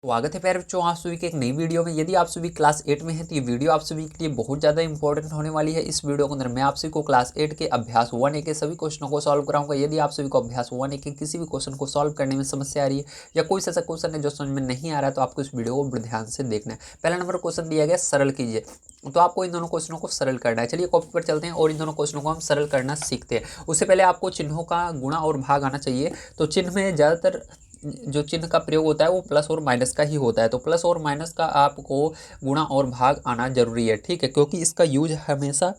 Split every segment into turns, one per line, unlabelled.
स्वागत है प्यारे बच्चों, आप सभी के एक नई वीडियो में। यदि आप सभी क्लास 8 में हैं तो ये वीडियो आप सभी के लिए बहुत ज़्यादा इंपॉर्टेंट होने वाली है। इस वीडियो के अंदर मैं आप सभी को क्लास 8 के अभ्यास 1A के सभी क्वेश्चनों को सॉल्व कराऊंगा। यदि आप सभी को अभ्यास 1A के किसी भी क्वेश्चन को सॉल्व करने में समस्या आ रही है या कोई ऐसा क्वेश्चन है जो समझ में नहीं आ रहा है तो आपको इस वीडियो को बड़े ध्यान से देखना है। पहला नंबर क्वेश्चन दिया गया सरल कीजिए, तो आपको इन दोनों क्वेश्चनों को सरल करना है। चलिए कॉपी पर चलते हैं और इन दोनों क्वेश्चनों को हम सरल करना सीखते हैं। उससे पहले आपको चिन्हों का गुणा और भाग आना चाहिए। तो चिन्ह में ज़्यादातर जो चिन्ह का प्रयोग होता है वो प्लस और माइनस का ही होता है। तो प्लस और माइनस का आपको गुणा और भाग आना जरूरी है, ठीक है, क्योंकि इसका यूज हमेशा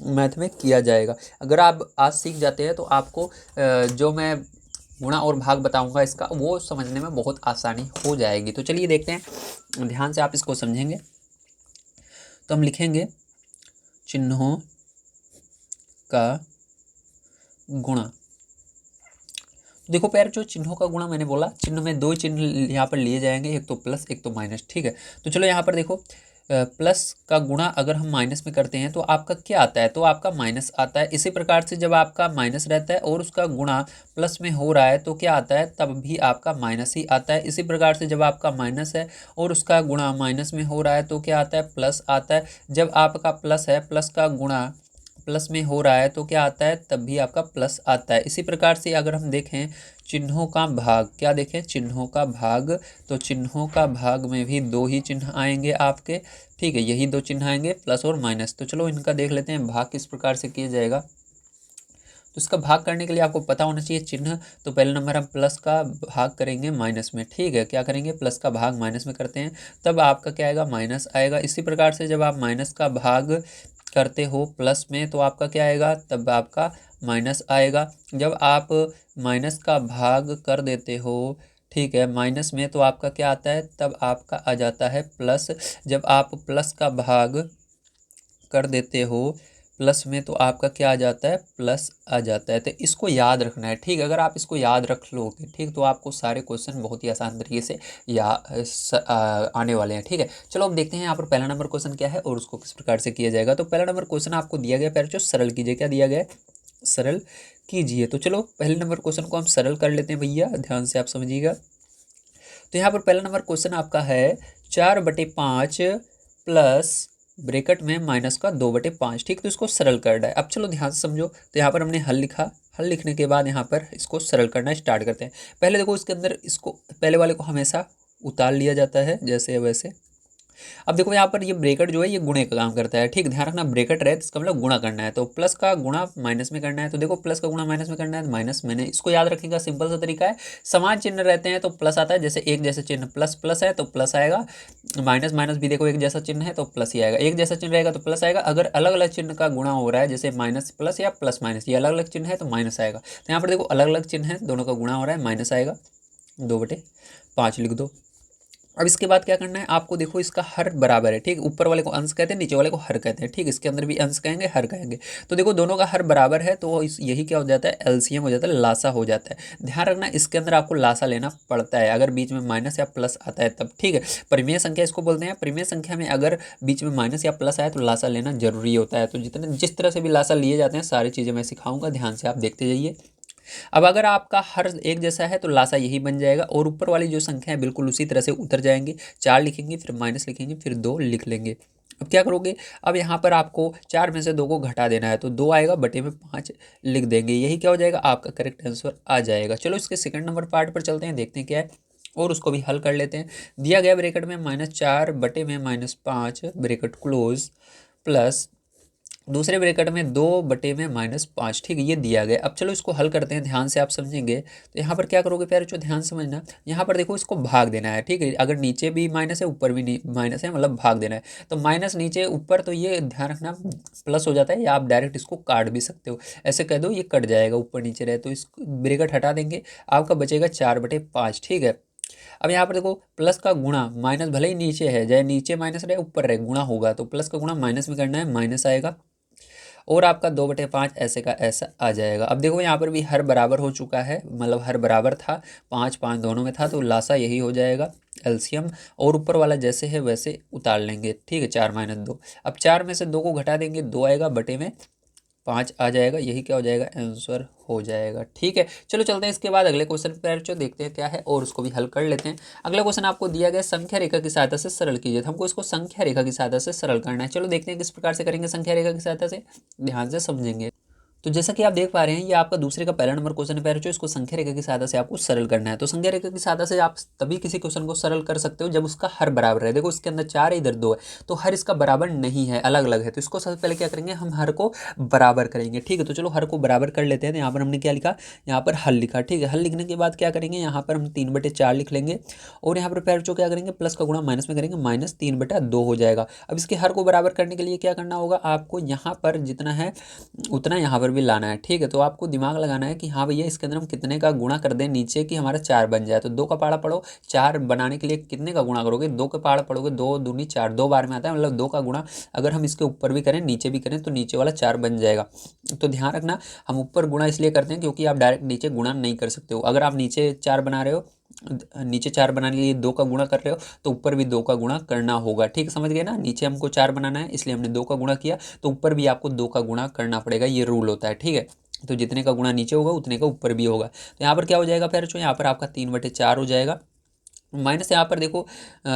मैथ में किया जाएगा। अगर आप आज सीख जाते हैं तो आपको जो मैं गुणा और भाग बताऊंगा इसका वो समझने में बहुत आसानी हो जाएगी। तो चलिए देखते हैं, ध्यान से आप इसको समझेंगे। तो हम लिखेंगे चिन्हों का गुणा। देखो प्यार, जो चिन्हों का गुणा मैंने बोला, चिन्ह में दो चिन्ह यहाँ पर लिए जाएंगे, एक तो प्लस एक तो माइनस, ठीक है। तो चलो यहाँ पर देखो, प्लस का गुणा अगर हम माइनस में करते हैं तो आपका क्या आता है, तो आपका माइनस आता है। इसी प्रकार से जब आपका माइनस रहता है और उसका गुणा प्लस में हो रहा है तो क्या आता है, तब भी आपका माइनस ही आता है। इसी प्रकार से जब आपका माइनस है और उसका गुणा माइनस में हो रहा है तो क्या आता है, प्लस आता है। जब आपका प्लस है, प्लस का गुणा प्लस में हो रहा है तो क्या आता है, तब भी आपका प्लस आता है। इसी प्रकार से अगर हम देखें चिन्हों का भाग, क्या देखें, चिन्हों का भाग, तो चिन्हों का भाग में भी दो ही चिन्ह आएंगे आपके, ठीक है, यही दो चिन्ह आएंगे, प्लस और माइनस। तो चलो इनका देख लेते हैं भाग किस प्रकार से किया जाएगा। तो इसका भाग करने के लिए आपको पता होना चाहिए चिन्ह। तो पहले नंबर हम प्लस का भाग करेंगे माइनस में, ठीक है, क्या करेंगे, प्लस का भाग माइनस में करते हैं, तब आपका क्या आएगा, माइनस आएगा। इसी प्रकार से जब आप माइनस का भाग करते हो प्लस में तो आपका क्या आएगा, तब आपका माइनस आएगा। जब आप माइनस का भाग कर देते हो, ठीक है, माइनस में, तो आपका क्या आता है, तब आपका आ जाता है प्लस। जब आप प्लस का भाग कर देते हो प्लस में तो आपका क्या आ जाता है, प्लस आ जाता है। तो इसको याद रखना है, ठीक, अगर आप इसको याद रख लोगे, ठीक, तो आपको सारे क्वेश्चन बहुत ही आसान तरीके से आने वाले हैं, ठीक है। चलो अब देखते हैं यहाँ पर पहला नंबर क्वेश्चन क्या है और उसको किस प्रकार से किया जाएगा। तो पहला नंबर क्वेश्चन आपको दिया गया, पहले जो सरल कीजिए, क्या दिया गया है, सरल कीजिए। तो चलो पहले नंबर क्वेश्चन को हम सरल कर लेते हैं भैया, ध्यान से आप समझिएगा। तो यहाँ पर पहला नंबर क्वेश्चन आपका है 4/5 प्लस ब्रैकेट में माइनस का 2/5, ठीक, तो इसको सरल करना है। अब चलो ध्यान से समझो। तो यहाँ पर हमने हल लिखा, हल लिखने के बाद यहाँ पर इसको सरल करना स्टार्ट करते हैं। पहले देखो इसके अंदर इसको पहले वाले को हमेशा उतार लिया जाता है जैसे वैसे। अब देखो यहाँ पर ये ब्रैकेट जो है ये गुणे का काम करता है, ठीक, ध्यान रखना, ब्रैकेट रहे तो इसका मतलब गुणा करना है। तो प्लस का गुणा माइनस में करना है, तो देखो प्लस का गुणा माइनस में करना है, माइनस मैंने इसको याद रखने का सिंपल सा तरीका है, समान चिन्ह रहते हैं तो प्लस आता है। जैसे एक जैसे चिन्ह प्लस प्लस है तो प्लस आएगा, माइनस माइनस भी देखो एक जैसा चिन्ह है तो प्लस ही आएगा, एक जैसा चिन्ह रहेगा तो प्लस आएगा। अगर अलग अलग चिन्ह का गुणा हो रहा है जैसे माइनस प्लस या प्लस माइनस, ये अलग अलग चिन्ह है तो माइनस आएगा। तो यहाँ पर देखो अलग अलग चिन्ह है, दोनों का गुणा हो रहा है, माइनस आएगा, 2/5 लिख दो। अब इसके बाद क्या करना है आपको, देखो इसका हर बराबर है, ठीक, ऊपर वाले को अंश कहते हैं, नीचे वाले को हर कहते हैं, ठीक, इसके अंदर भी अंश कहेंगे हर कहेंगे। तो देखो दोनों का हर बराबर है तो यही क्या हो जाता है, एलसीएम हो जाता है, लासा हो जाता है। ध्यान रखना इसके अंदर आपको लासा लेना पड़ता है अगर बीच में माइनस या प्लस आता है तब, ठीक है। परिमेय संख्या इसको बोलते हैं। परिमेय संख्या में अगर बीच में माइनस या प्लस आए तो लासा लेना जरूरी होता है। तो जिस तरह से भी लासा लिए जाते हैं सारी चीज़ें मैं सिखाऊंगा, ध्यान से आप देखते जाइए। अब अगर आपका हर एक जैसा है तो लासा यही बन जाएगा और ऊपर वाली जो संख्या है बिल्कुल उसी तरह से उतर जाएंगे। 4 लिखेंगे, फिर माइनस लिखेंगे, फिर 2 लिख लेंगे। अब क्या करोगे, अब यहाँ पर आपको 4 में से 2 को घटा देना है तो 2 आएगा, बटे में 5 लिख देंगे, यही क्या हो जाएगा, आपका करेक्ट आंसर आ जाएगा। चलो इसके सेकंड नंबर पार्ट पर चलते हैं, देखते हैं क्या है और उसको भी हल कर लेते हैं। दिया गया ब्रैकेट में -4 बटे में -5 ब्रैकेट क्लोज प्लस दूसरे ब्रैकेट में 2/-5, ठीक है, ये दिया गया। अब चलो इसको हल करते हैं, ध्यान से आप समझेंगे। तो यहाँ पर क्या करोगे प्यारे, जो ध्यान समझना, यहाँ पर देखो इसको भाग देना है, ठीक है, अगर नीचे भी माइनस है ऊपर भी माइनस है मतलब भाग देना है। तो माइनस नीचे ऊपर, तो ये ध्यान रखना प्लस हो जाता है, या आप डायरेक्ट इसको काट भी सकते हो, ऐसे कह दो ये कट जाएगा ऊपर नीचे रहे, तो इस ब्रैकेट हटा देंगे, आपका बचेगा 4/5, ठीक है। अब यहाँ पर देखो प्लस का गुणा माइनस भले ही नीचे है, चाहे नीचे माइनस रहे ऊपर रहे, गुणा होगा तो प्लस का गुणा माइनस में करना है, माइनस आएगा और आपका 2/5 ऐसे का ऐसा आ जाएगा। अब देखो यहाँ पर भी हर बराबर हो चुका है, मतलब हर बराबर था, 5 5 दोनों में था, तो लासा यही हो जाएगा एलसीएम, और ऊपर वाला जैसे है वैसे उतार लेंगे, ठीक है, 4 - 2। अब 4 में से 2 को घटा देंगे, 2 आएगा, बटे में 5 आ जाएगा। यही क्या हो जाएगा, आंसर हो जाएगा। ठीक है, चलो चलते हैं इसके बाद अगले क्वेश्चन पर जो देखते हैं क्या है और उसको भी हल कर लेते हैं। अगला क्वेश्चन आपको दिया गया संख्या रेखा की सहायता से सरल कीजिए। तो हमको इसको संख्या रेखा की सहायता से सरल करना है। चलो देखते हैं किस प्रकार से करेंगे संख्या रेखा की सहायता से, ध्यान से समझेंगे। तो जैसा कि आप देख पा रहे हैं ये आपका दूसरे का पहला नंबर क्वेश्चन है, इसको संख्या रेखा की सहायता से आपको सरल करना है। तो संख्या रेखा की सहायता से आप तभी किसी क्वेश्चन को सरल कर सकते हो जब उसका हर बराबर है। देखो इसके अंदर 4 है, इधर 2 है, तो हर इसका बराबर नहीं है, अलग अलग है। तो इसको सबसे पहले क्या करेंगे, हम हर को बराबर करेंगे। ठीक है, तो चलो हर को बराबर कर लेते हैं। तो यहाँ पर हमने क्या लिखा, यहाँ पर हल लिखा। ठीक है, हल लिखने के बाद क्या करेंगे, यहाँ पर हम 3/4 लिख लेंगे और यहाँ पर पैरचो क्या करेंगे, प्लस का गुणा माइनस में करेंगे, -3/2 हो जाएगा। अब इसके हर को बराबर करने के लिए क्या करना होगा, आपको यहाँ पर जितना है उतना यहाँ पर भी लाना है। ठीक है, तो आपको दिमाग लगाना है कि हाँ भैया इसके अंदर हम कितने का गुणा कर दें नीचे कि हमारा 4 बन जाए। तो 2 का पहाड़ा पढ़ो, 4 बनाने के लिए कितने का गुणा करोगे, 2 का पहाड़ा पढ़ोगे, 2 दूनी 4, 2 बार में आता है, मतलब 2 का गुणा अगर हम इसके ऊपर भी करें नीचे भी करें तो नीचे वाला 4 बन जाएगा। तो ध्यान रखना, हम ऊपर गुणा इसलिए करते हैं क्योंकि आप डायरेक्ट नीचे गुणा नहीं कर सकते हो। अगर आप नीचे 4 बना रहे हो, नीचे 4 बनाने के लिए 2 का गुणा कर रहे हो तो ऊपर भी 2 का गुणा करना होगा। ठीक है, समझ गए ना, नीचे हमको 4 बनाना है इसलिए हमने 2 का गुणा किया, तो ऊपर भी आपको 2 का गुणा करना पड़ेगा, ये रूल होता है। ठीक है, तो जितने का गुणा नीचे होगा उतने का ऊपर भी होगा। तो यहाँ पर क्या हो जाएगा फिर, यहाँ पर आपका 3/4 हो जाएगा, माइनस यहाँ पर देखो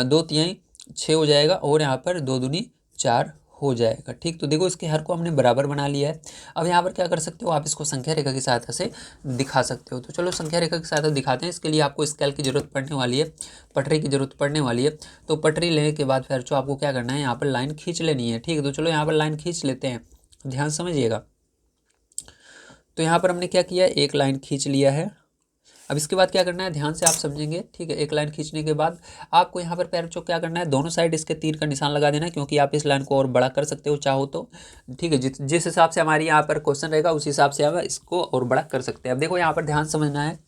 2×3 6 हो जाएगा और यहाँ पर 2 दूनी 4 हो जाएगा। ठीक, तो देखो इसके हर को हमने बराबर बना लिया है। अब यहाँ पर क्या कर सकते हो, आप इसको संख्या रेखा की सहायता से दिखा सकते हो। तो चलो संख्या रेखा की सहायता दिखाते हैं। इसके लिए आपको स्केल की जरूरत पड़ने वाली है, पटरी की जरूरत पड़ने वाली है। तो पटरी लेने के बाद फिर जो आपको क्या करना है, यहाँ पर लाइन खींच लेनी है। ठीक है, तो चलो यहाँ पर लाइन खींच लेते हैं, ध्यान समझिएगा। तो यहाँ पर हमने क्या किया, एक लाइन खींच लिया है। अब इसके बाद क्या करना है, ध्यान से आप समझेंगे। ठीक है, एक लाइन खींचने के बाद आपको यहाँ पर पैर क्या करना है, दोनों साइड इसके तीर का निशान लगा देना है, क्योंकि आप इस लाइन को और बड़ा कर सकते हो चाहो तो। ठीक है, जिस हिसाब से हमारी यहाँ पर क्वेश्चन रहेगा उस हिसाब से आप इसको और बड़ा कर सकते हैं। अब देखो यहाँ पर ध्यान समझना है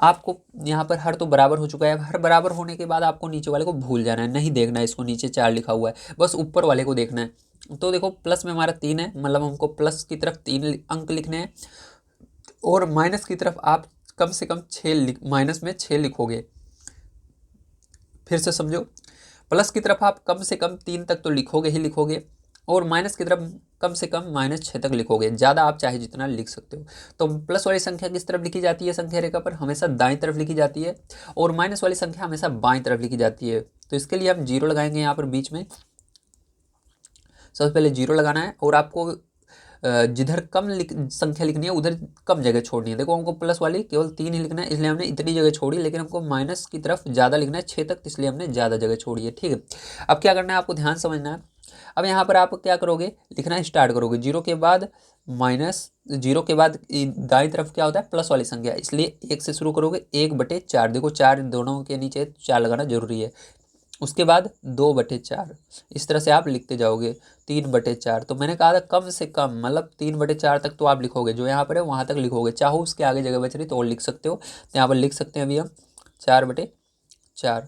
आपको, यहाँ पर हर तो बराबर हो चुका है। हर बराबर होने के बाद आपको नीचे वाले को भूल जाना है, नहीं देखना है इसको, नीचे 4 लिखा हुआ है, बस ऊपर वाले को देखना है। तो देखो प्लस में हमारा 3 है, मतलब हमको प्लस की तरफ 3 अंक लिखने हैं और माइनस की तरफ आप कम से कम 6 माइनस में 6 लिखोगे। फिर से समझो, प्लस की तरफ आप कम से कम 3 तक तो लिखोगे ही लिखोगे और माइनस की तरफ कम से कम -6 तक लिखोगे। ज़्यादा आप चाहे जितना लिख सकते हो। तो प्लस वाली संख्या किस तरफ लिखी जाती है, संख्या रेखा पर हमेशा दाईं तरफ लिखी जाती है और माइनस वाली संख्या हमेशा बाईं तरफ लिखी जाती है। तो इसके लिए हम 0 लगाएंगे यहाँ पर बीच में, सबसे पहले 0 लगाना है और आपको जिधर कम संख्या लिखनी है उधर कम जगह छोड़नी है। देखो हमको प्लस वाली केवल 3 ही लिखना है इसलिए हमने इतनी जगह छोड़ी, लेकिन हमको माइनस की तरफ ज़्यादा लिखना है 6 तक, इसलिए हमने ज़्यादा जगह छोड़ी है। ठीक है, अब क्या करना है आपको ध्यान समझना है। अब यहाँ पर आप क्या करोगे, लिखना स्टार्ट करोगे। 0 के बाद -0 के बाद दाईं तरफ क्या होता है, प्लस वाली संख्या, इसलिए 1 से शुरू करोगे, 1/4। देखो 4 दोनों के नीचे 4 लगाना जरूरी है। उसके बाद 2/4, इस तरह से आप लिखते जाओगे। 3/4, तो मैंने कहा था कम से कम, मतलब 3/4 तक तो आप लिखोगे, जो यहाँ पर है वहाँ तक लिखोगे। चाहो उसके आगे जगह बच रही तो और लिख सकते हो। तो यहाँ पर लिख सकते हैं अभी हम 4/4,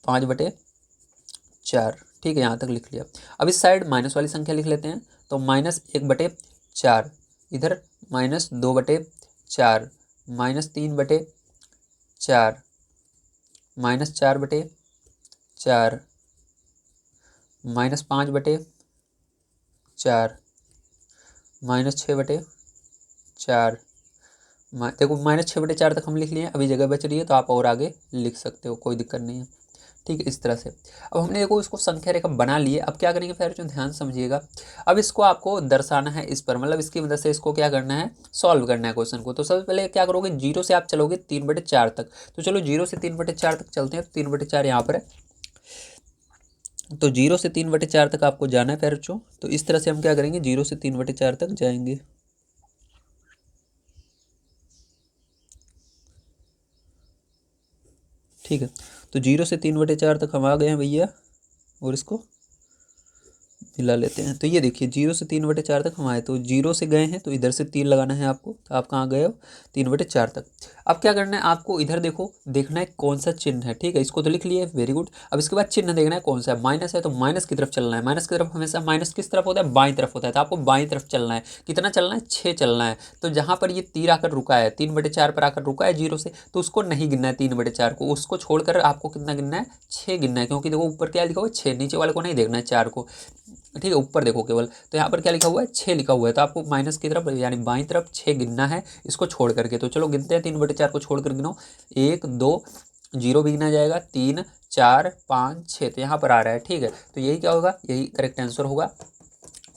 5/4। ठीक है, यहाँ तक लिख लिया। अब इस साइड माइनस वाली संख्या लिख लेते हैं। तो -1/4, इधर -2/4, -3/4, -4/4, -5/4, -6/4। देखो -6/4 तक हम लिख लिए, अभी जगह बच रही है तो आप और आगे लिख सकते हो, कोई दिक्कत नहीं है। ठीक है, इस तरह से अब हमने देखो इसको संख्या रेखा बना लिए। अब क्या करेंगे फिर, जो ध्यान समझिएगा, अब इसको आपको दर्शाना है इस पर, मतलब इसकी मदद से इसको क्या करना है, सॉल्व करना है क्वेश्चन को। तो सबसे पहले क्या करोगे, 0 से आप चलोगे 3/4 तक। तो चलो 0 से 3/4 तक चलते हैं। तो 3/4 यहाँ पर है, तो 0 से 3/4 तक आपको जाना है पैरचो। तो इस तरह से हम क्या करेंगे, 0 से 3/4 तक जाएंगे। ठीक है, तो 0 से 3/4 तक हम आ गए हैं भैया, और इसको मिला लेते हैं। तो ये देखिए 0 से 3/4 तक हम आए, तो 0 से गए हैं तो इधर से 3 लगाना है आपको। तो आप कहाँ गए हो, 3/4 तक। अब क्या करना है आपको, इधर देखो, देखना है कौन सा चिन्ह है। ठीक है, इसको तो लिख लिए, वेरी गुड। अब इसके बाद चिन्ह देखना है कौन सा है, माइनस है तो माइनस की तरफ चलना है। माइनस की तरफ हमेशा, माइनस किस तरफ होता है, बाईं तरफ होता है, तो आपको बाईं तरफ चलना है। कितना चलना है, 6 चलना है। तो जहाँ पर ये तीर आकर रुका है, 3/4 पर आकर रुका है 0 से, तो उसको नहीं गिनना है 3/4 को, उसको छोड़कर आपको कितना गिनना है, 6 गिनना है। क्योंकि देखो ऊपर क्या लिखा हुआ है, 6, नीचे वाले को नहीं देखना है 4 को। ठीक है, ऊपर देखो केवल, तो यहाँ पर क्या लिखा हुआ है 6 लिखा हुआ है, तो आपको माइनस की तरफ यानी बाईं तरफ 6 गिनना है इसको छोड़ करके। तो चलो गिनते हैं, 3/4 को छोड़ कर गिनो, 1 2 जीरो भी गिना जाएगा, 3 4 5 6, तो यहाँ पर आ रहा है। ठीक है, तो यही क्या होगा, यही करेक्ट आंसर होगा।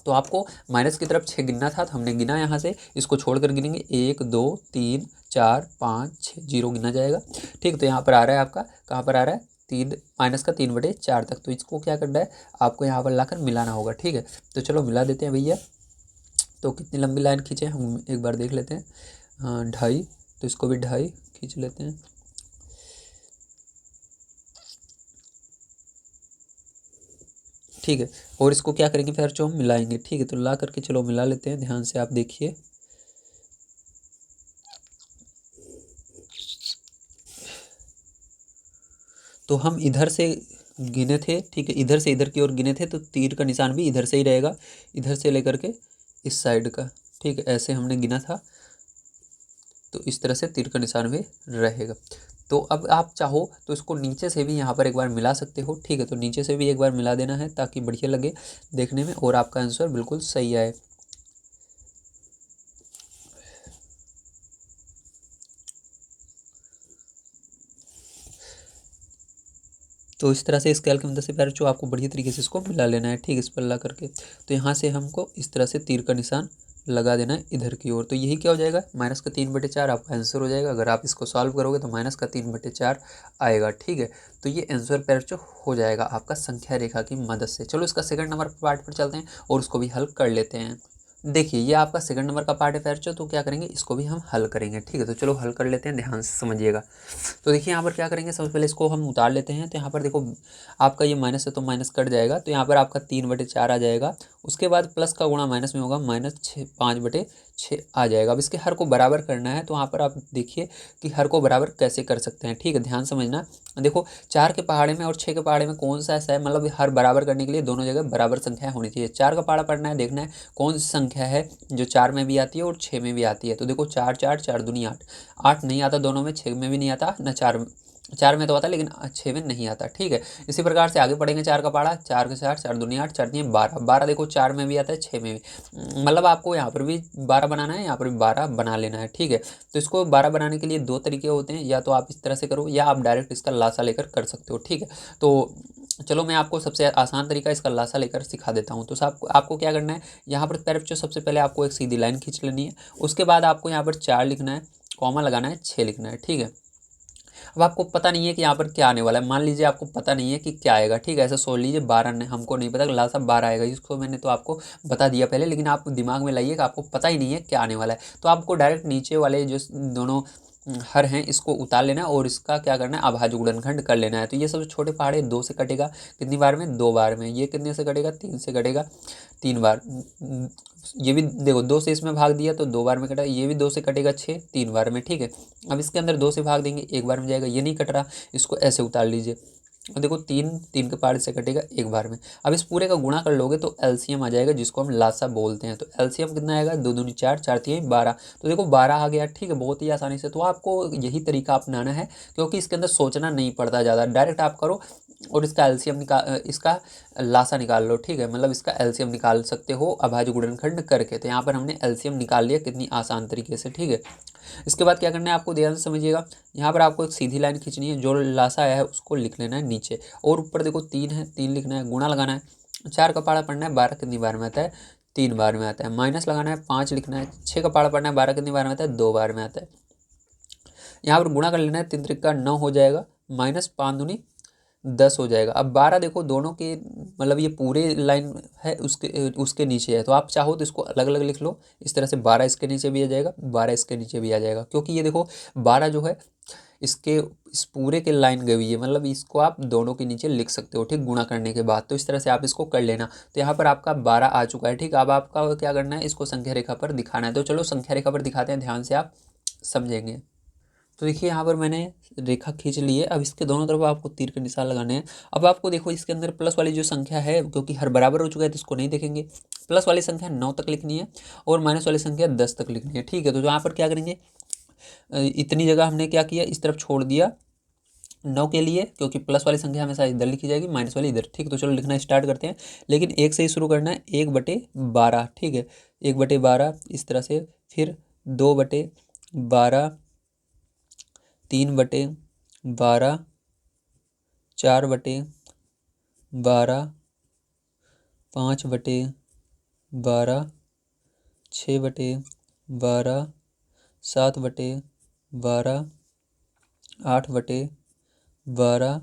तो आपको माइनस की तरफ 6 गिनना था, तो हमने गिना यहाँ से, इसको छोड़कर गिनेंगे 1 2 3 4 5 6, जीरो गिना जाएगा। ठीक, तो यहाँ पर आ रहा है आपका, कहाँ पर आ रहा है, तीन माइनस का 3/4 तक। तो इसको क्या करना है, आपको यहाँ पर लाकर मिलाना होगा। ठीक है, तो चलो मिला देते हैं भैया। तो कितनी लंबी लाइन खींचे हम एक बार देख लेते हैं, 2.5, तो इसको भी 2.5 खींच लेते हैं। ठीक है, और इसको क्या करेंगे फिर जो हम मिलाएंगे। ठीक है, तो ला करके चलो मिला लेते हैं, ध्यान से आप देखिए। तो हम इधर से गिने थे, ठीक है, इधर से इधर की ओर गिने थे, तो तीर का निशान भी इधर से ही रहेगा, इधर से लेकर के इस साइड का। ठीक है, ऐसे हमने गिना था, तो इस तरह से तीर का निशान भी रहेगा। तो अब आप चाहो तो इसको नीचे से भी यहाँ पर एक बार मिला सकते हो। ठीक है, तो नीचे से भी एक बार मिला देना है ताकि बढ़िया लगे देखने में और आपका आंसर बिल्कुल सही आए। तो इस तरह से स्केल की मदद से प्यारे जो आपको बढ़िया तरीके से इसको मिला लेना है। ठीक है, इस पर ला करके, तो यहाँ से हमको इस तरह से तीर का निशान लगा देना है इधर की ओर। तो यही क्या हो जाएगा, माइनस का 3/4 आपका आंसर हो जाएगा। अगर आप इसको सॉल्व करोगे तो माइनस का 3/4 आएगा। ठीक है, तो ये आंसर पैर जो हो जाएगा आपका संख्या रेखा की मदद से। चलो इसका सेकंड नंबर पार्ट पर चलते हैं और उसको भी हल कर लेते हैं। देखिए ये आपका सेकंड नंबर का पार्ट है पैर, तो क्या करेंगे, इसको भी हम हल करेंगे। ठीक है, तो चलो हल कर लेते हैं, ध्यान से समझिएगा। तो देखिए यहाँ पर क्या करेंगे, सबसे पहले इसको हम उतार लेते हैं। तो यहाँ पर देखो आपका ये माइनस है तो माइनस कट जाएगा, तो यहाँ पर आपका 3/4 आ जाएगा। उसके बाद प्लस का गुणा माइनस में होगा, -5/6 आ जाएगा। अब इसके हर को बराबर करना है, तो यहाँ पर आप देखिए कि हर को बराबर कैसे कर सकते हैं। ठीक है, ध्यान समझना। देखो 4 के पहाड़े में और 6 के पहाड़े में कौन सा ऐसा है, मतलब हर बराबर करने के लिए दोनों जगह बराबर संख्या होनी चाहिए। 4 का पहाड़ा पढ़ना है, देखना है कौन सी संख्या है जो 4 में भी आती है और 6 में भी आती है। तो देखो 4 4 4 दूनी 8, 8 नहीं आता दोनों में, 6 में भी नहीं आता, न 4 में तो आता है लेकिन 6 में नहीं आता। ठीक है, इसी प्रकार से आगे पढ़ेंगे 4 का पहाड़ा, 4 के 4 4 दूनी 8, 4 दिए 12, 12 देखो 4 में भी आता है 6 में भी, मतलब आपको यहाँ पर भी 12 बनाना है, यहाँ पर भी 12 बना लेना है। ठीक है, तो इसको 12 बनाने के लिए दो तरीके होते हैं, या तो आप इस तरह से करो या आप डायरेक्ट इसका लासा लेकर कर सकते हो। ठीक है, तो चलो मैं आपको सबसे आसान तरीका इसका लासा लेकर सिखा देता हूँ। तो आपको क्या करना है, यहाँ पर तरफ जो सबसे पहले आपको एक सीधी लाइन खींच लेनी है, उसके बाद आपको यहाँ पर 4 लिखना है, कॉमा लगाना है, 6 लिखना है। ठीक है, अब आपको पता नहीं है कि यहाँ पर क्या आने वाला है, मान लीजिए आपको पता नहीं है कि क्या आएगा। ठीक है, ऐसा सोच लीजिए 12 हमको नहीं पता लासा 12 आएगा, इसको मैंने तो आपको बता दिया पहले, लेकिन आप दिमाग में लाइए कि आपको पता ही नहीं है क्या आने वाला है। तो आपको डायरेक्ट नीचे वाले जो दोनों हर हैं इसको उतार लेना है और इसका क्या करना है, अभाज्य गुणनखंड कर लेना है। तो ये सब छोटे पहाड़े 2 से कटेगा, कितनी बार में, 2 बार में। ये कितने से कटेगा, 3 से कटेगा, 3 बार। ये भी देखो 2 से इसमें भाग दिया तो 2 बार में कटा, ये भी 2 से कटेगा 6, 3 बार में। ठीक है, अब इसके अंदर 2 से भाग देंगे, 1 बार में जाएगा, ये नहीं कट रहा, इसको ऐसे उतार लीजिए। और देखो 3 के पहाड़ से कटेगा 1 बार में। अब इस पूरे का गुणा कर लोगे तो एलसीएम आ जाएगा, जिसको हम लासा बोलते हैं। तो एलसीएम कितना आएगा, 2 दूनी 4, 4 तीन 12, तो देखो 12 आ गया। ठीक है, बहुत ही आसानी से। तो आपको यही तरीका अपनाना है, क्योंकि इसके अंदर सोचना नहीं पड़ता ज़्यादा, डायरेक्ट आप करो और इसका एलसीएम इसका लासा निकाल लो। ठीक है, मतलब इसका एलसीएम निकाल सकते हो अभाज्य गुणनखंड करके। तो यहाँ पर हमने एलसीएम निकाल लिया कितनी आसान तरीके से। ठीक है, इसके बाद क्या करना है आपको ध्यान से समझिएगा, यहाँ पर आपको एक सीधी लाइन खींचनी है, जो लासा आया है उसको लिख लेना है नीचे, और ऊपर देखो 3 है, 3 लिखना है, गुणा लगाना है, 4 का पहाड़ा पढ़ना है, 12 कितनी बार में आता है, 3 बार में आता है, माइनस लगाना है, 5 लिखना है, 6 का पहाड़ा पढ़ना है, 12 कितनी बार में आता है, 2 बार में आता है। यहाँ पर गुणा कर लेना है, 3 त्रिका 9 हो जाएगा, -5 दूनी 10 हो जाएगा। अब 12 देखो दोनों के, मतलब ये पूरे लाइन है उसके उसके नीचे है, तो आप चाहो तो इसको अलग अलग लिख लो इस तरह से, 12 इसके नीचे भी आ जाएगा, 12 इसके नीचे भी आ जाएगा, क्योंकि ये देखो 12 जो है इसके इस पूरे के लाइन गई हुई है, मतलब इसको आप दोनों के नीचे लिख सकते हो। ठीक, गुणा करने के बाद। तो इस तरह से आप इसको कर लेना। तो यहाँ पर आपका 12 आ चुका है। ठीक, अब आपका क्या करना है, इसको संख्या रेखा पर दिखाना है। तो चलो संख्या रेखा पर दिखाते हैं, ध्यान से आप समझेंगे। तो देखिए यहाँ पर मैंने रेखा खींच ली है, अब इसके दोनों तरफ आपको तीर के निशान लगाने हैं। अब आपको देखो इसके अंदर प्लस वाली जो संख्या है, क्योंकि हर बराबर हो चुका है तो इसको नहीं देखेंगे, प्लस वाली संख्या 9 तक लिखनी है और माइनस वाली संख्या 10 तक लिखनी है। ठीक है, तो यहाँ पर क्या करेंगे, इतनी जगह हमने क्या किया, इस तरफ छोड़ दिया 9 के लिए, क्योंकि प्लस वाली संख्या हमेशा इधर लिखी जाएगी, माइनस वाली इधर। ठीक है, तो चलो लिखना स्टार्ट करते हैं, लेकिन 1 से ही शुरू करना है। 1/12, ठीक है, 1/12 इस तरह से, फिर 2/12, 3/12, 4/12, 5/12, 6/12, 7/12, 8/12,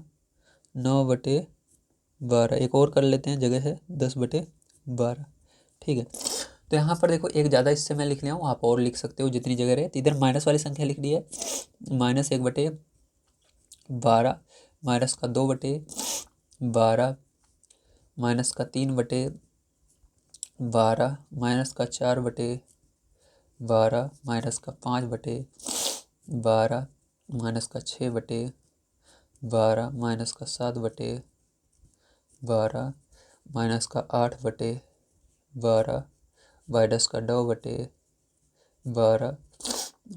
9/12, एक और कर लेते हैं, जगह है 10/12। ठीक है, तो यहाँ पर देखो एक ज़्यादा इससे मैं लिख लिया हूँ, आप और लिख सकते हो जितनी जगह रहे। तो इधर माइनस वाली संख्या लिख दी है, -1/12, माइनस का 2/12, माइनस का 3/12, माइनस का 4/12, माइनस का 5/12, माइनस का 6/12, माइनस का 7/12, माइनस का 8/12, माइनस का 9/12,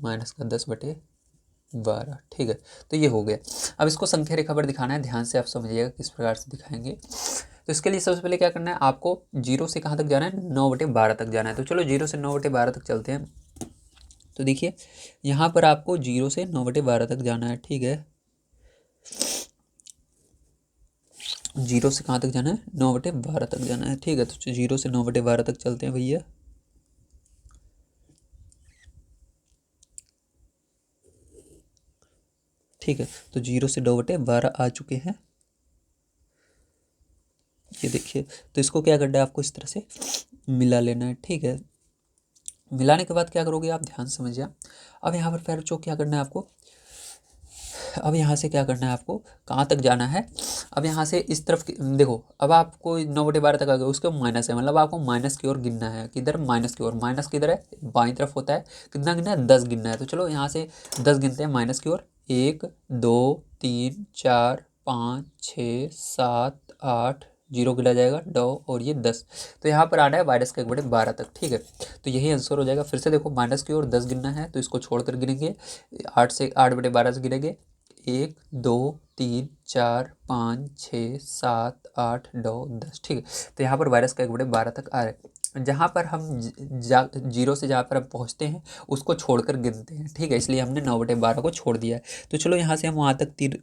माइनस का 10/12। ठीक है, तो ये हो गया। अब इसको संख्या रेखा पर दिखाना है, ध्यान से आप समझिएगा किस प्रकार से दिखाएंगे। तो इसके लिए सबसे पहले क्या करना है, आपको 0 से कहाँ तक जाना है, 9/12 तक जाना है। तो चलो 0 से 9/12 तक चलते हैं। तो देखिए यहाँ पर आपको 0 से 9/12 तक जाना है। ठीक है, 0 से कहाँ तक जाना है, 9/12 तक जाना है। ठीक है, तो 0 से 9/12 तक चलते हैं भैया। ठीक है, तो 0 से 9/12 आ चुके हैं, ये देखिए। तो इसको क्या करना है, आपको इस तरह से मिला लेना है। ठीक है, मिलाने के बाद क्या करोगे आप, ध्यान समझिए। अब यहाँ पर फिर जो क्या करना है आपको, अब यहाँ से क्या करना है आपको, कहाँ तक जाना है। अब यहाँ से इस तरफ देखो, अब आपको 9/12 तक आ गया, उसके माइनस है, मतलब आपको माइनस की ओर गिनना है। किधर, माइनस की ओर। माइनस किधर है, बाईं तरफ होता है। कितना गिनना है, 10 गिनना है। तो चलो यहाँ से 10 गिनते हैं माइनस की ओर। 1 2 3 4 5 6 7 8, 0 गिना जाएगा, 9 और ये 10। तो यहाँ पर आना है -1/12 तक। ठीक है, तो यही आंसर हो जाएगा। फिर से देखो, माइनस की ओर 10 गिनना है, तो इसको छोड़कर गिनेंगे। 8/12 से गिनेंगे, 1 2 3 4 5 6 7 8 9 10। ठीक है, तो यहाँ पर वायरस का 1/12 तक आ रहा है। जहाँ पर हम 0 से जहाँ पर हम पहुँचते हैं उसको छोड़कर गिनते हैं। ठीक है, इसलिए हमने 9/12 को छोड़ दिया है। तो चलो यहाँ से हम वहाँ तक तीर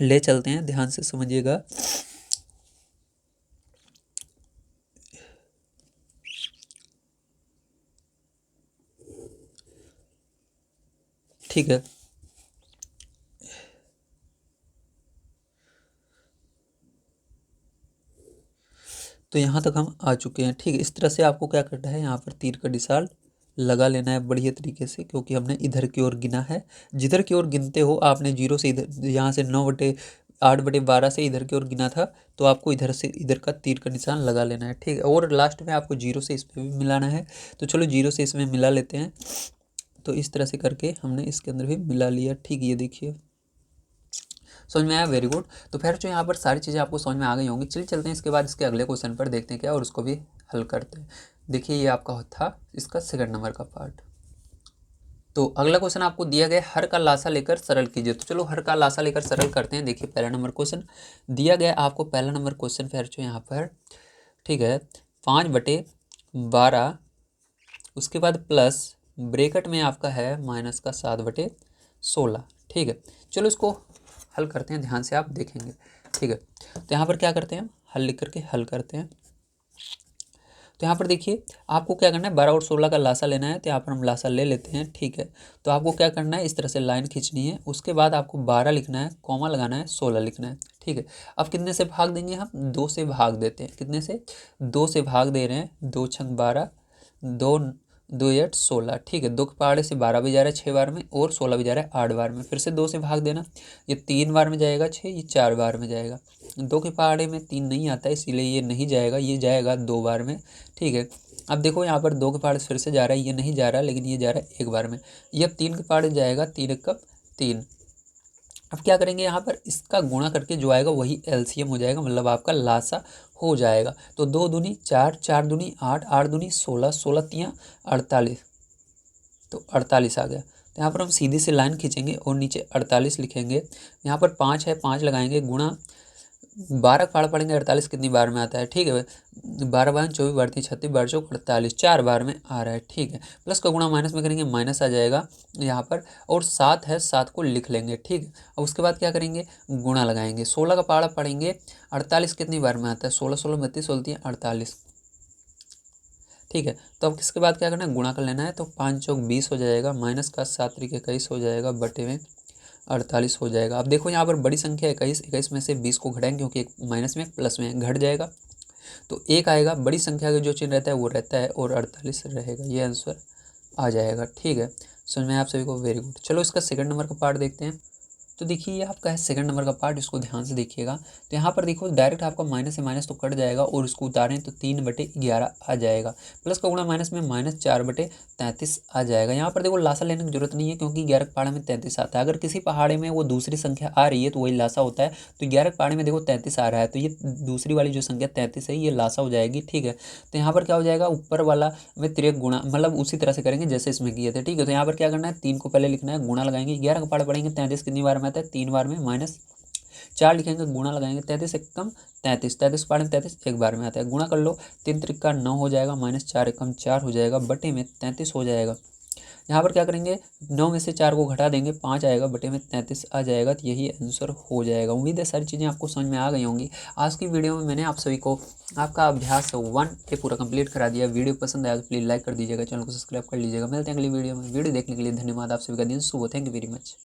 ले चलते हैं, ध्यान से समझिएगा। ठीक है, तो यहाँ तक हम आ चुके हैं। ठीक है, इस तरह से आपको क्या करना है, यहाँ पर तीर का निशान लगा लेना है बढ़िया तरीके से, क्योंकि हमने इधर की ओर गिना है। जिधर की ओर गिनते हो आपने 0 से इधर, यहाँ से 8/12 से इधर की ओर गिना था, तो आपको इधर से इधर का तीर का निशान लगा लेना है। ठीक है, और लास्ट में आपको 0 से इस पर भी मिलाना है। तो चलो 0 से इसमें मिला लेते हैं। तो इस तरह से करके हमने इसके अंदर भी मिला लिया। ठीक, ये देखिए समझ में आया, वेरी गुड। तो फिर जो यहाँ पर सारी चीज़ें आपको समझ में आ गई होंगी। चलिए चलते हैं इसके बाद इसके अगले क्वेश्चन पर, देखते हैं क्या, और उसको भी हल करते हैं। देखिए ये आपका था इसका सेकंड नंबर का पार्ट। तो अगला क्वेश्चन आपको दिया गया, हर का लासा लेकर सरल कीजिए। तो चलो हर का लासा लेकर सरल करते हैं। देखिए पहला नंबर क्वेश्चन दिया गया आपको, पहला नंबर क्वेश्चन फिर जो यहाँ पर, ठीक है, 5/12, उसके बाद प्लस ब्रेकेट में आपका है माइनस का 7/16। ठीक है, चलो इसको हल करते हैं, ध्यान से आप देखेंगे। ठीक है, तो यहाँ पर क्या करते हैं, हम हल लिख करके हल करते हैं। तो यहाँ पर देखिए आपको क्या करना है, 12 और 16 का लासा लेना है। तो यहाँ पर हम लासा ले लेते हैं। ठीक है, तो आपको क्या करना है, इस तरह से लाइन खींचनी है। उसके बाद आपको 12 लिखना है, कॉमा लगाना है, 16 लिखना है। ठीक है, अब कितने से भाग देंगे, हम 2 से भाग देते हैं। कितने से, 2 से भाग दे रहे हैं। 2 छंग 12, 2 2 8 16। ठीक है, 2 के पहाड़े से 12 भी जा रहा है 6 बार में, और 16 भी जा रहा है 8 बार में। फिर से 2 से भाग देना, ये 3 बार में जाएगा 6, ये 4 बार में जाएगा। 2 के पहाड़े में 3 नहीं आता है, इसीलिए ये नहीं जाएगा, ये जाएगा 2 बार में। ठीक है, अब देखो यहाँ पर 2 के पहाड़े से फिर से जा रहा है, ये नहीं जा रहा, लेकिन ये जा रहा है 1 बार में। ये अब 3 के पहाड़े जाएगा, 3 1 कप 3। अब क्या करेंगे, यहाँ पर इसका गुणा करके जो आएगा वही एलसीएम हो जाएगा, मतलब आपका लासा हो जाएगा। तो 2 दूनी 4, 4 दूनी 8, 8 दूनी 16, 16 तियाँ 48, तो 48 आ गया। तो यहाँ पर हम सीधी से लाइन खींचेंगे और नीचे 48 लिखेंगे। यहाँ पर 5 है, 5 लगाएंगे गुणा 12 फाड़ पड़ेंगे, 48 कितनी बार में आता है, ठीक है। 12 बार 24 बार 36 बार 48, 4 बार में आ रहा है, ठीक है। प्लस का गुणा माइनस में करेंगे, माइनस आ जाएगा यहाँ पर, और 7 है, 7 को लिख लेंगे, ठीक है। और उसके बाद क्या करेंगे, गुणा लगाएंगे। 16 का पाड़ा पड़ेंगे, 48 कितनी बार में आता है, 16 16 32 होती है 48, ठीक है। तो अब किसके बाद क्या करना है, गुणा कर लेना है। तो 5 चौक 20 हो जाएगा, माइनस का 7 त्रिक 21 हो जाएगा, बटे में 48 हो जाएगा। अब देखो यहाँ पर बड़ी संख्या 21, 21 में से 20 को घटाएंगे क्योंकि एक माइनस में एक प्लस में घट जाएगा, तो 1 आएगा। बड़ी संख्या का जो चिन्ह रहता है वो रहता है, और 48 रहेगा, ये आंसर आ जाएगा, ठीक है। समझ में आप सभी को, वेरी गुड। चलो इसका सेकंड नंबर का पार्ट देखते हैं। तो देखिए ये आपका है सेकंड नंबर का पार्ट, इसको ध्यान से देखिएगा। तो यहाँ पर देखो डायरेक्ट आपका माइनस से माइनस तो कट जाएगा, और इसको उतारें तो 3/11 आ जाएगा। प्लस का गुणा माइनस में -4/33 आ जाएगा। यहाँ पर देखो लासा लेने की जरूरत नहीं है क्योंकि 11 के पहाड़े में 33 आता है। अगर किसी पहाड़े में वो दूसरी संख्या आ रही है तो वही लासा होता है। तो 11 के पहाड़े में देखो 33 आ रहा है, तो ये दूसरी वाली जो संख्या 33 है ये लासा हो जाएगी, ठीक है। तो यहाँ पर क्या हो जाएगा, ऊपर वाला में तिरक गुणा, मतलब उसी तरह से करेंगे जैसे इसमें किए थे, ठीक है। तो यहाँ पर क्या करना है, 3 को पहले लिखना है, गुणा लगाएंगे। 11 का पहाड़ा पढ़ेंगे, 33 कितनी बार में आता है, 3 बार में, -4 लिखेंगे, गुणा लगाएंगे। 33 एकम 33, 33 पाड़े में 33 एक बार में आता है, गुणा कर लो। 3 त्रिक 9 हो जाएगा, -4 एकम 4 हो जाएगा, बटे में 33 हो जाएगा। यहाँ पर क्या करेंगे, 9 में से 4 को घटा देंगे, 5 आएगा, बटे में 33 आ जाएगा। तो यही आंसर हो जाएगा। उम्मीद है सारी चीज़ें आपको समझ में आ गई होंगी। आज की वीडियो में मैंने आप सभी को आपका अभ्यास 1 ये पूरा कंप्लीट करा दिया। वीडियो पसंद आया तो प्लीज़ लाइक कर दीजिएगा, चैनल को सब्सक्राइब कर लीजिएगा। मिलते हैं अगली वीडियो में। वीडियो देखने के लिए धन्यवाद। आप सभी का दिन शुभ हो। Thank you very much.